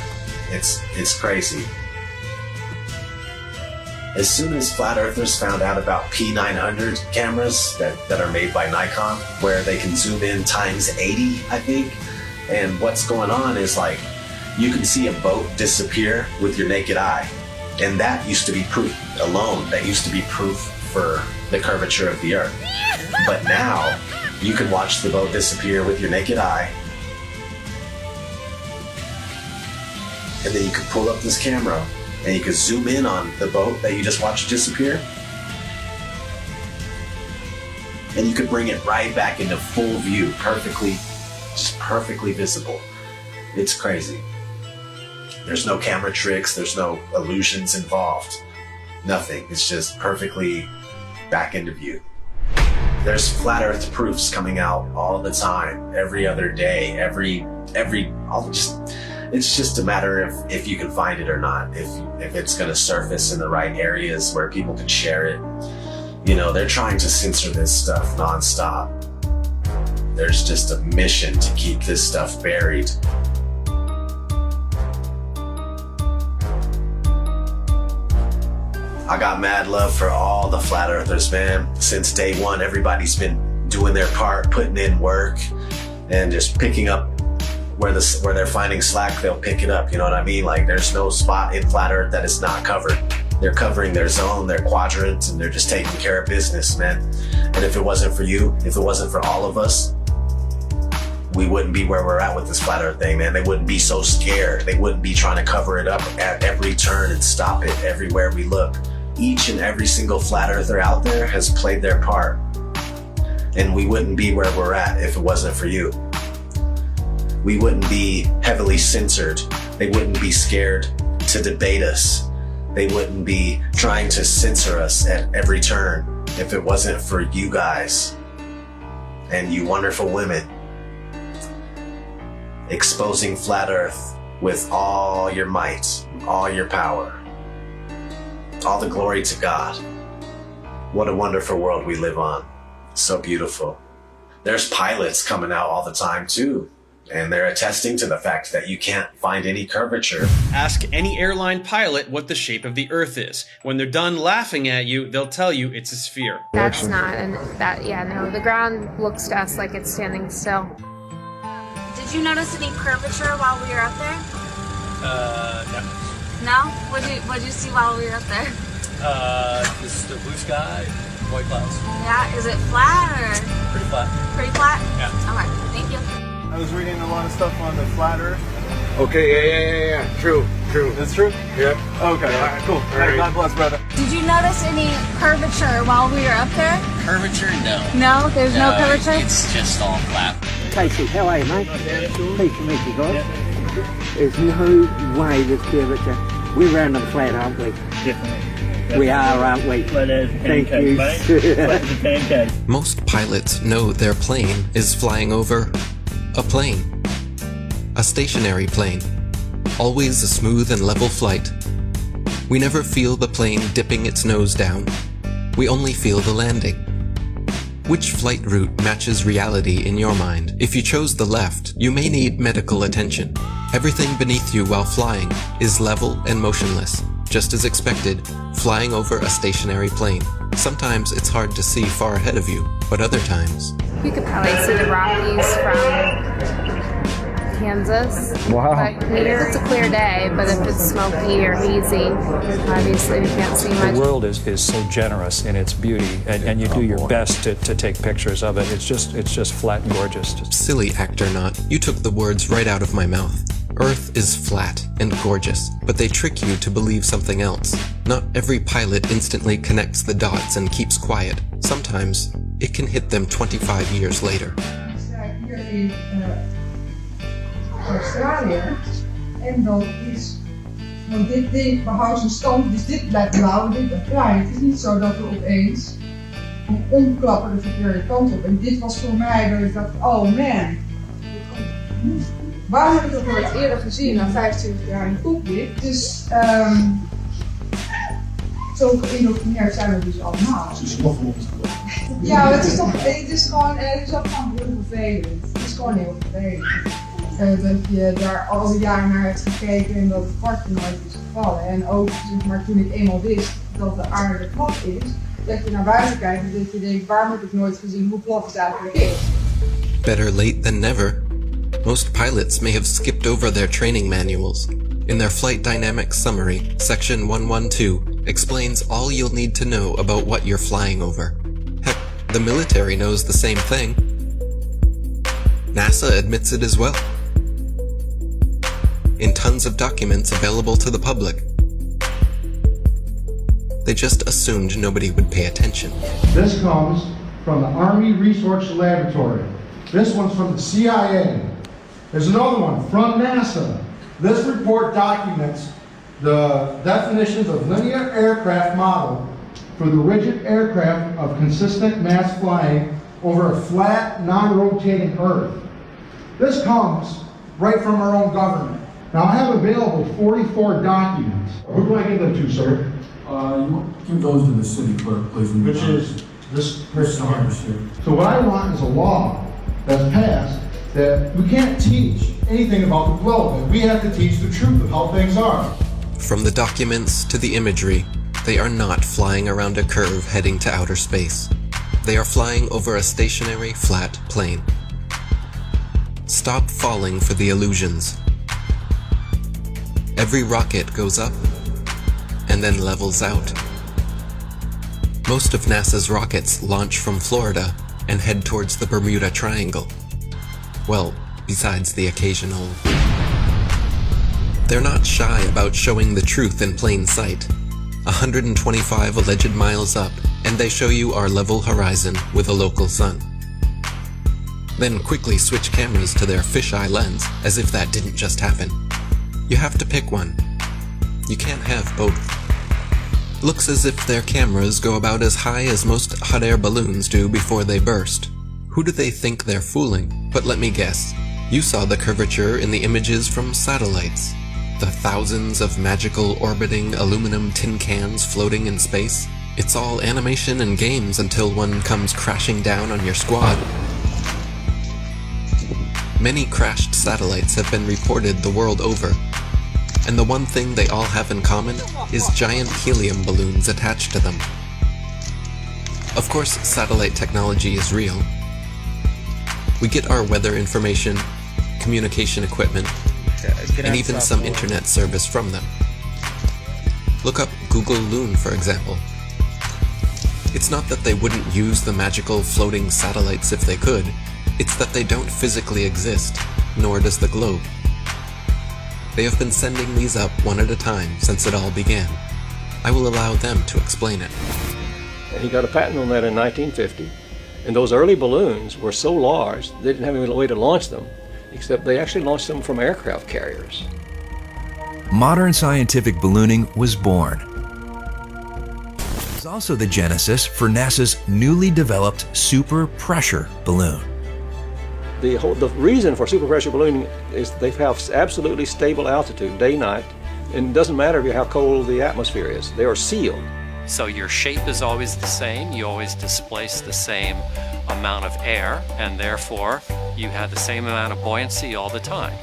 It's crazy. As soon as flat earthers found out about P900 cameras that are made by Nikon, where they can zoom in times 80, I think, and what's going on is, like, you can see a boat disappear with your naked eye, and that used to be proof alone. That used to be proof for the curvature of the Earth. But now you can watch the boat disappear with your naked eye, and then you can pull up this camera and you can zoom in on the boat that you just watched disappear, and you could bring it right back into full view, perfectly visible. It's crazy. There's no camera tricks, there's no illusions involved. Nothing. It's just perfectly back into view. There's flat earth proofs coming out all the time, every other day, it's just a matter of if you can find it or not, if it's gonna surface in the right areas where people can share it. You know, they're trying to censor this stuff nonstop. There's just a mission to keep this stuff buried. I got mad love for all the flat earthers, man. Since day one, everybody's been doing their part, putting in work, and just picking up where they're finding slack, they'll pick it up. You know what I mean? Like, there's no spot in flat earth that is not covered. They're covering their zone, their quadrant, and they're just taking care of business, man. And if it wasn't for you, if it wasn't for all of us, we wouldn't be where we're at with this flat earth thing, man. They wouldn't be so scared. They wouldn't be trying to cover it up at every turn and stop it everywhere we look. Each and every single flat earther out there has played their part. And we wouldn't be where we're at if it wasn't for you. We wouldn't be heavily censored. They wouldn't be scared to debate us. They wouldn't be trying to censor us at every turn if it wasn't for you guys and you wonderful women exposing flat earth with all your might, all your power. All the glory to God. What a wonderful world we live on. So beautiful. There's pilots coming out all the time too, and they're attesting to the fact that you can't find any curvature. Ask any airline pilot what the shape of the Earth is. When they're done laughing at you, they'll tell you it's a sphere. That's not, and that, yeah, no, the ground looks to us like it's standing still. Did you notice any curvature while we were up there? No. No? What'd you see while we were up there? Just the blue sky, white clouds. Yeah, is it flat or? Pretty flat. Pretty flat? Yeah. Okay, thank you. I was reading a lot of stuff on the flat earth. Okay, yeah. True. It's true? Yep. Okay, Yeah. all right, cool. All right. God bless, brother. Did you notice any curvature while we were up there? Curvature, no. No? There's no curvature? It's just all flat. Casey, how are you, mate? Pleased to meet you guys. There's no way there's curvature. We're round and flat, aren't we? Definitely. We are, aren't we? Thank you. Most pilots know their plane is flying over a plane. A stationary plane. Always a smooth and level flight. We never feel the plane dipping its nose down. We only feel the landing. Which flight route matches reality in your mind? If you chose the left, you may need medical attention. Everything beneath you while flying is level and motionless, just as expected, flying over a stationary plane. Sometimes it's hard to see far ahead of you, but other times... You could probably see the Rockies from Kansas. Wow. But here it's a clear day, but if it's smoky or hazy, obviously we can't see much. The world is so generous in its beauty, and you do your best to take pictures of it. It's just flat and gorgeous. Silly actor not, you took the words right out of my mouth. Earth is flat and gorgeous, but they trick you to believe something else. Not every pilot instantly connects the dots and keeps quiet. Sometimes it can hit them 25 years later. Australië. En dan is, want dit ding behoudt zijn stand, dus dit blijft blauw en dit blijft bruin. Het is niet zo dat we opeens omklappen de verkeerde kant op. En dit was voor mij dat ik dacht, oh man. Waarom heb ik dat nooit eerder gezien na 25 jaar in cockpit? Dus zo geïndoctrineerd zijn we dus allemaal. Ja, het is toch, het is gewoon heel vervelend. Het is gewoon heel vervelend. Dat je daar al die jaren naar hebt gekeken en dat het kwartje nooit is gevallen. En ook zeg maar, toen ik eenmaal wist dat de aarde plat is, dat je naar buiten kijkt en dat je denkt, waarom heb ik nooit gezien hoe plat het eigenlijk is? Better late than never. Most pilots may have skipped over their training manuals. In their Flight Dynamics Summary, Section 112 explains all you'll need to know about what you're flying over. Heck, the military knows the same thing. NASA admits it as well. In tons of documents available to the public. They just assumed nobody would pay attention. This comes from the Army Research Laboratory. This one's from the CIA. There's another one from NASA. This report documents the definitions of linear aircraft model for the rigid aircraft of consistent mass flying over a flat, non-rotating Earth. This comes right from our own government. Now, I have available 44 documents. Who do I give them to, sir? You give those to the city clerk, please. Which is this person here. here. So what I want is a law that's passed that we can't teach anything about the globe, and we have to teach the truth of how things are. From the documents to the imagery, they are not flying around a curve heading to outer space. They are flying over a stationary, flat plane. Stop falling for the illusions. Every rocket goes up and then levels out. Most of NASA's rockets launch from Florida and head towards the Bermuda Triangle. Well, besides the occasional. They're not shy about showing the truth in plain sight. 125 alleged miles up, and they show you our level horizon with a local sun. Then quickly switch cameras to their fisheye lens, as if that didn't just happen. You have to pick one. You can't have both. Looks as if their cameras go about as high as most hot air balloons do before they burst. Who do they think they're fooling? But let me guess. You saw the curvature in the images from satellites. The thousands of magical orbiting aluminum tin cans floating in space. It's all animation and games until one comes crashing down on your squad. Many crashed satellites have been reported the world over, and the one thing they all have in common is giant helium balloons attached to them. Of course, satellite technology is real. We get our weather information, communication equipment, and even some internet service from them. Look up Google Loon, for example. It's not that they wouldn't use the magical floating satellites if they could, it's that they don't physically exist, nor does the globe. They have been sending these up one at a time since it all began. I will allow them to explain it. He got a patent on that in 1950, and those early balloons were so large they didn't have any way to launch them, except they actually launched them from aircraft carriers. Modern scientific ballooning was born. It was also the genesis for NASA's newly developed super pressure balloon. The reason for superpressure ballooning is they have absolutely stable altitude, day, night, and it doesn't matter how cold the atmosphere is. They are sealed. So your shape is always the same, you always displace the same amount of air, and therefore you have the same amount of buoyancy all the time.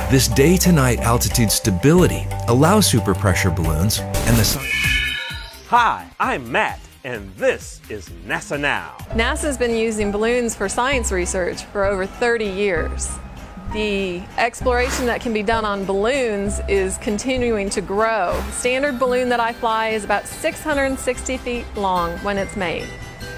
This day-to-night altitude stability allows superpressure balloons and the sun. Hi, I'm Matt, and this is NASA Now. NASA's been using balloons for science research for over 30 years. The exploration that can be done on balloons is continuing to grow. The standard balloon that I fly is about 660 feet long when it's made.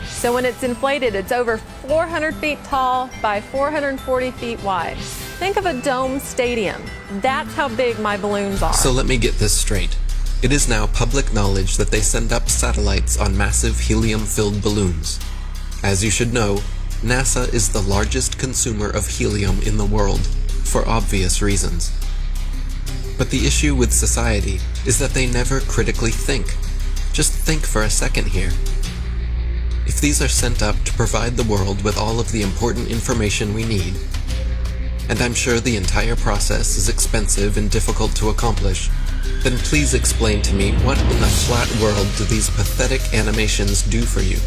So when it's inflated, it's over 400 feet tall by 440 feet wide. Think of a dome stadium. That's how big my balloons are. So let me get this straight. It is now public knowledge that they send up satellites on massive helium-filled balloons. As you should know, NASA is the largest consumer of helium in the world, for obvious reasons. But the issue with society is that they never critically think. Just think for a second here. If these are sent up to provide the world with all of the important information we need, and I'm sure the entire process is expensive and difficult to accomplish, then please explain to me what in the flat world do these pathetic animations do for you?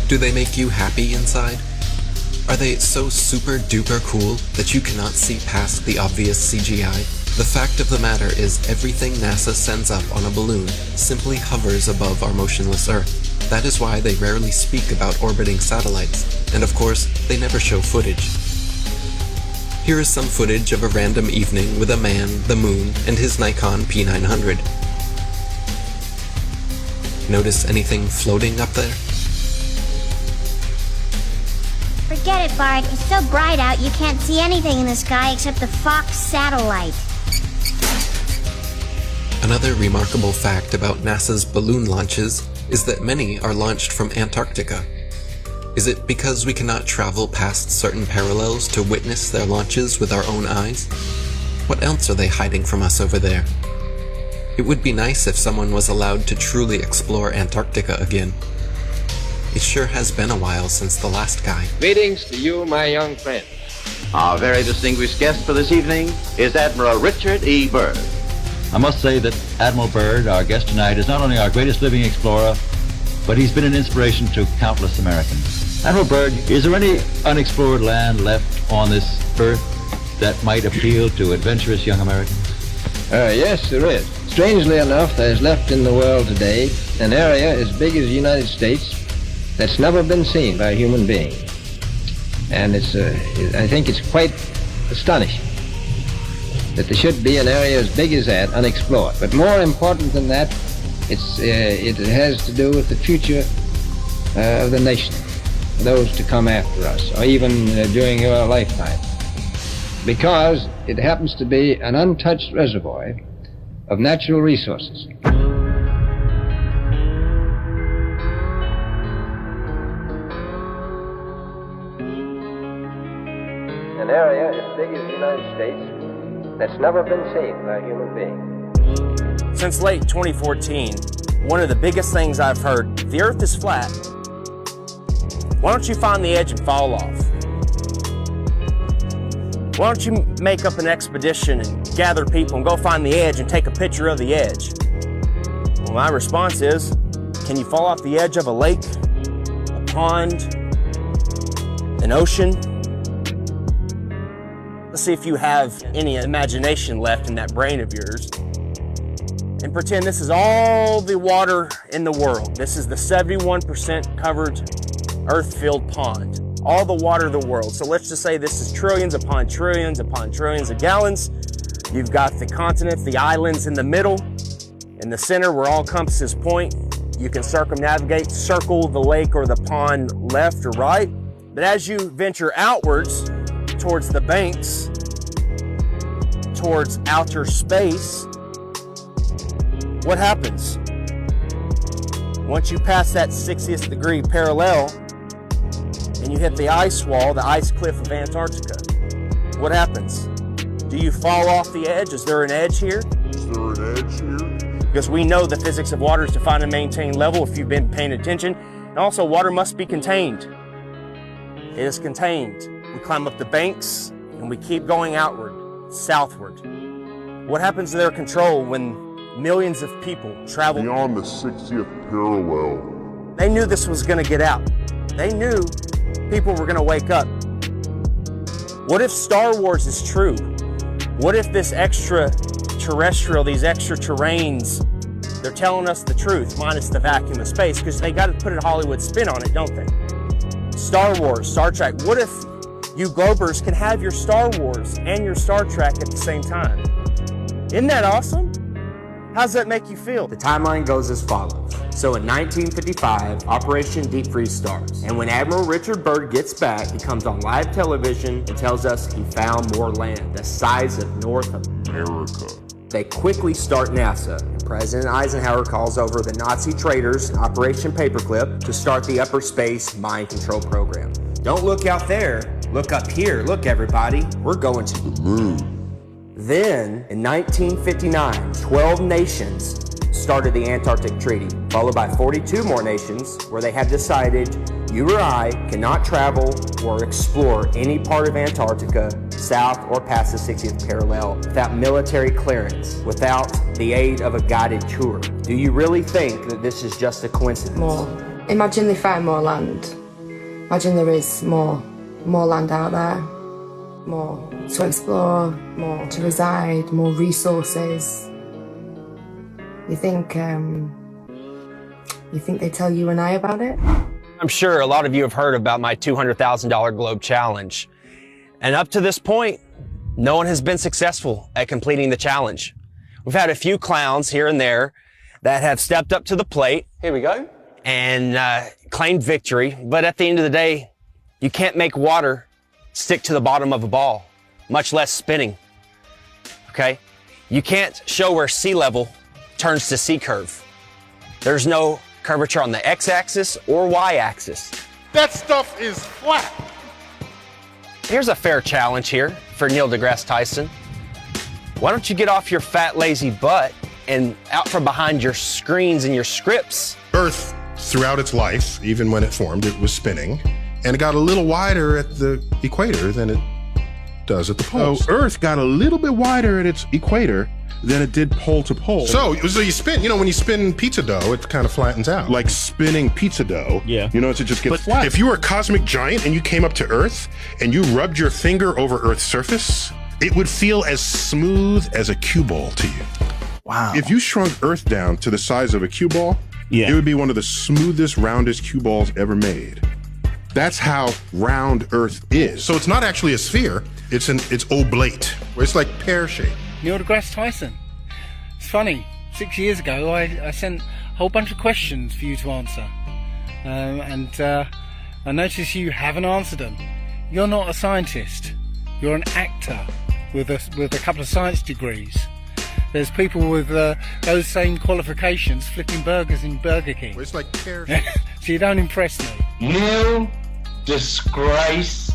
Do they make you happy inside? Are they so super duper cool that you cannot see past the obvious CGI? The fact of the matter is everything NASA sends up on a balloon simply hovers above our motionless Earth. That is why they rarely speak about orbiting satellites, and of course, they never show footage. Here is some footage of a random evening with a man, the moon, and his Nikon P900. Notice anything floating up there? Forget it, Bart. It's so bright out you can't see anything in the sky except the Fox satellite. Another remarkable fact about NASA's balloon launches is that many are launched from Antarctica. Is it because we cannot travel past certain parallels to witness their launches with our own eyes? What else are they hiding from us over there? It would be nice if someone was allowed to truly explore Antarctica again. It sure has been a while since the last guy. Greetings to you, my young friend. Our very distinguished guest for this evening is Admiral Richard E. Byrd. I must say that Admiral Byrd, our guest tonight, is not only our greatest living explorer, but he's been an inspiration to countless Americans. Admiral Byrd, is there any unexplored land left on this earth that might appeal to adventurous young Americans? Yes, there is. Strangely enough, there's left in the world today an area as big as the United States that's never been seen by a human being. And I think it's quite astonishing that there should be an area as big as that unexplored. But more important than that, it has to do with the future of the nation, those to come after us, or even during your lifetime. Because it happens to be an untouched reservoir of natural resources. An area as big as the United States that's never been seen by a human being. Since late 2014, one of the biggest things I've heard, the Earth is flat. Why don't you find the edge and fall off? Why don't you make up an expedition and gather people and go find the edge and take a picture of the edge? Well, my response is, can you fall off the edge of a lake, a pond, an ocean? Let's see if you have any imagination left in that brain of yours. And pretend this is all the water in the world. This is the 71% covered earth-filled pond. All the water of the world. So let's just say this is trillions upon trillions upon trillions of gallons. You've got the continents, the islands in the middle, in the center where all compasses point. You can circumnavigate, circle the lake or the pond left or right. But as you venture outwards towards the banks, towards outer space, what happens? Once you pass that 60th degree parallel, and you hit the ice wall, the ice cliff of Antarctica, what happens? Do you fall off the edge? Is there an edge here? Because we know the physics of water is defined and maintained level if you've been paying attention. And also, water must be contained. It is contained. We climb up the banks and we keep going outward, southward. What happens to their control when millions of people travel beyond the 60th parallel? They knew this was going to get out. They knew people were going to wake up. What if Star Wars is true? What if this extraterrestrial, these extra terrains, they're telling us the truth, minus the vacuum of space, because they got to put a Hollywood spin on it, don't they? Star Wars, Star Trek. What if you Globers can have your Star Wars and your Star Trek at the same time? Isn't that awesome? How does that make you feel? The timeline goes as follows. So in 1955, Operation Deep Freeze starts. And when Admiral Richard Byrd gets back, he comes on live television and tells us he found more land, the size of North America. They quickly start NASA. And President Eisenhower calls over the Nazi traitors, Operation Paperclip, to start the upper space mind control program. Don't look out there, look up here. Look, everybody, we're going to the moon. Then, in 1959, 12 nations started the Antarctic Treaty, followed by 42 more nations where they have decided you or I cannot travel or explore any part of Antarctica south or past the 60th parallel without military clearance, without the aid of a guided tour. Do you really think that this is just a coincidence? More. Imagine they find more land. Imagine there is more land out there. More to explore, more to reside, more resources. You think they tell you and I about it? I'm sure a lot of you have heard about my $200,000 globe challenge. And up to this point, no one has been successful at completing the challenge. We've had a few clowns here and there that have stepped up to the plate. Here we go. And claimed victory. But at the end of the day, you can't make water stick to the bottom of a ball, much less spinning. Okay? You can't show where sea level turns to sea curve. There's no curvature on the x-axis or y-axis. That stuff is flat. Here's a fair challenge here for Neil deGrasse Tyson. Why don't you get off your fat, lazy butt and out from behind your screens and your scripts? Earth, throughout its life, even when it formed, it was spinning, and it got a little wider at the equator than it does at the poles. So Earth got a little bit wider at its equator than it did pole to pole. So you spin, when you spin pizza dough, it kind of flattens out. Like spinning pizza dough. Yeah. It just gets flat. If you were a cosmic giant and you came up to Earth and you rubbed your finger over Earth's surface, it would feel as smooth as a cue ball to you. Wow. If you shrunk Earth down to the size of a cue ball, it would be one of the smoothest, roundest cue balls ever made. That's how round Earth is. So it's not actually a sphere, it's oblate. It's like pear-shaped. Neil deGrasse Tyson. It's funny, 6 years ago I sent a whole bunch of questions for you to answer. And I notice you haven't answered them. You're not a scientist. You're an actor with a couple of science degrees. There's people with those same qualifications flipping burgers in Burger King. Well, it's like pear. So you don't impress me. Neil Disgrace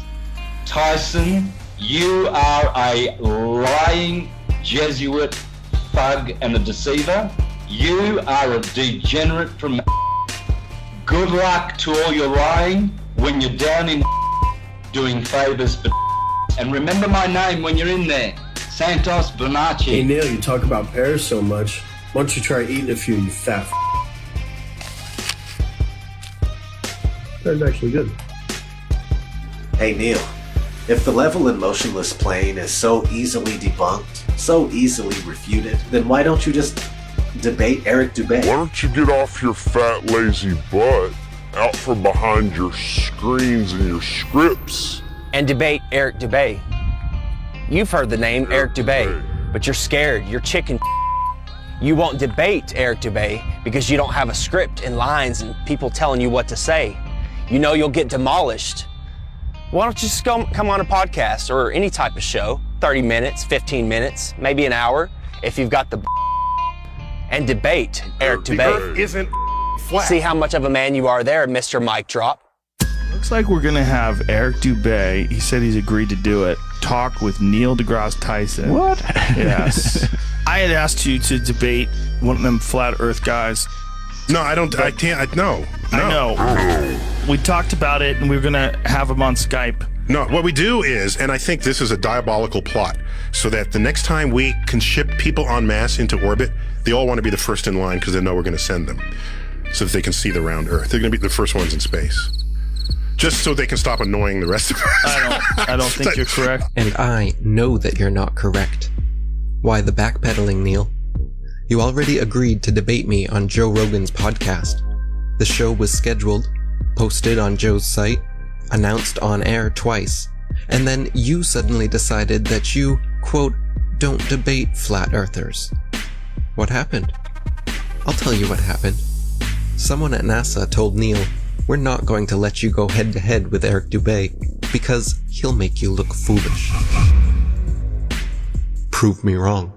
Tyson, you are a lying Jesuit thug and a deceiver. You are a degenerate from. Good luck to all your lying when you're down in doing favors for. And remember my name when you're in there. Santos Bonacci. Hey Neil, you talk about pears so much. Why don't you try eating a few, you fat That's actually good. Hey Neil, if the level and motionless plane is so easily debunked, so easily refuted, then why don't you just debate Eric Dubay? Why don't you get off your fat, lazy butt, out from behind your screens and your scripts, and debate Eric Dubay? You've heard the name Eric Dubay, but you're scared. You're chicken. You won't debate Eric Dubay because you don't have a script and lines and people telling you what to say. You know you'll get demolished. Why don't you just come on a podcast or any type of show, 30 minutes, 15 minutes, maybe an hour, if you've got the and debate Eric Dubay. The Earth isn't flat. See how much of a man you are there, Mr. Mic Drop. Looks like we're gonna have Eric Dubay, he said he's agreed to do it, talk with Neil deGrasse Tyson. What? Yes. I had asked you to debate one of them flat earth guys. No, I don't, I can't, no. I know. We talked about it and we were gonna have him on Skype. No, what we do is, and I think this is a diabolical plot, so that the next time we can ship people en masse into orbit, they all want to be the first in line because they know we're going to send them, so that they can see the round Earth. They're going to be the first ones in space. Just so they can stop annoying the rest of us. I don't think you're correct. And I know that you're not correct. Why the backpedaling, Neil? You already agreed to debate me on Joe Rogan's podcast. The show was scheduled, posted on Joe's site, announced on air twice, and then you suddenly decided that you, quote, don't debate flat earthers. What happened? I'll tell you what happened. Someone at NASA told Neil, we're not going to let you go head to head with Eric Dubay because he'll make you look foolish. Prove me wrong.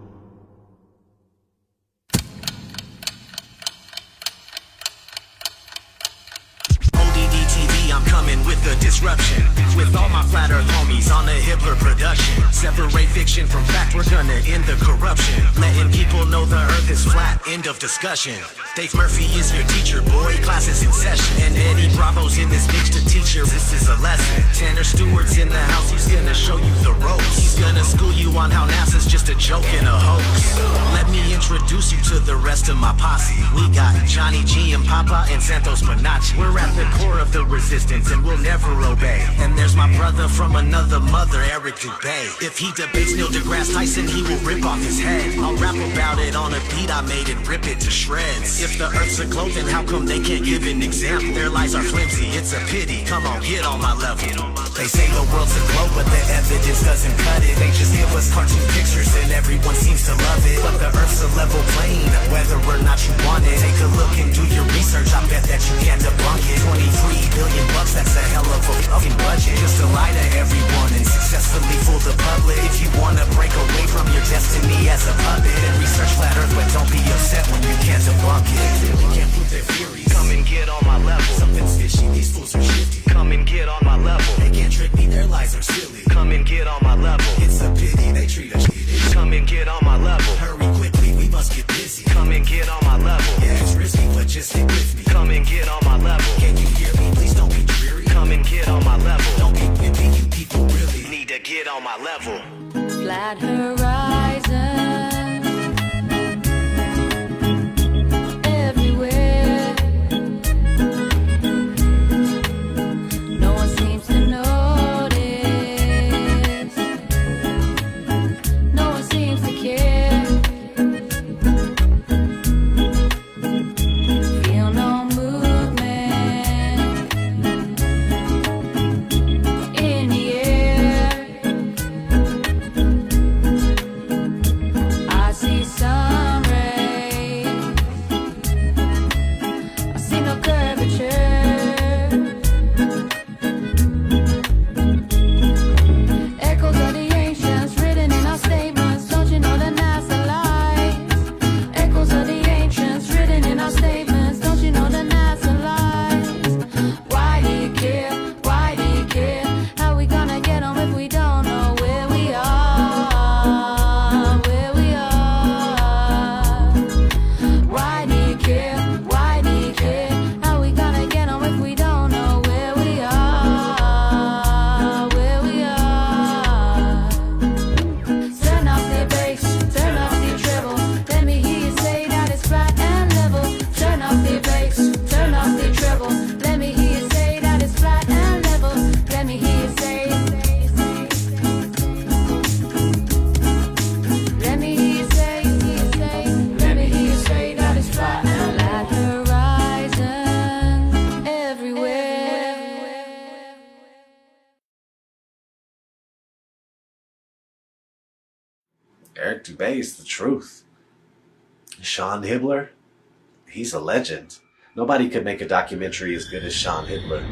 Disruption with all my flat earth homies on the Hitler production. Separate fiction from fact, we're gonna end the corruption. Letting people know the earth is flat, end of discussion. Dave Murphy is your teacher, boy, class is in session. And Eddie Bravo's in this mix to teach you, this is a lesson. Tanner Stewart's in the house, he's gonna show you the ropes. He's gonna school you on how NASA's just a joke and a hoax. Let me introduce you to the rest of my posse. We got Johnny G and Papa and Santos Bonacci. We're at the core of the resistance and we'll never obey. And there's my brother from another mother, Eric Dubay. If he debates Neil deGrasse Tyson, he will rip off his head. I'll rap about it on a beat I made and rip it to shreds. If the earth's a globe, then how come they can't give an example? Their lies are flimsy, it's a pity. Come on, get on my level. They say the world's a globe, but the evidence doesn't cut it. They just give us cartoon pictures and everyone seems to love it. But the earth's a level plane, whether or not you want it. Take a look and do your research, I bet that you can't debunk it. $23 billion, that's a hell of a fucking budget. Just to lie to everyone and successfully fool the public. If you wanna break away from your destiny as a puppet, then research flat earth, but don't be upset when you can't debunk it. They can't prove their theories. Come and get on my level. Something's fishy, these fools are shifty. Come and get on my level. They can't trick me, their lies are silly. Come and get on my level. It's a pity they treat us shitty. Come and get on my flat horizon everywhere. No one seems to notice. No one seems to care. Feel no movement in the air. I see sun rays. I see no curvature. Echoes of the ancients written in our statements. Don't you know the NASA lies? Echoes of the ancients written in our statements. Don't you know the NASA lies? Why do you care? Why do you care? How we gonna get home if we don't know where we are? Where we are? Why do you care? Why do you care? How we gonna get home if we don't know where we are? Where we are? Turn off the bass, turn off the treble. Let me hear you say that it's flat and level. Turn off the bass, turn off the treble. Let me hear you say that it's flat and level. Let me hear you say. Let me hear you say. Let me hear you say that it's flat and level. Horizons everywhere. Eric Dubay is the truth. Sean Hibbler, he's a legend. Nobody could make a documentary as good as Sean Hibbler.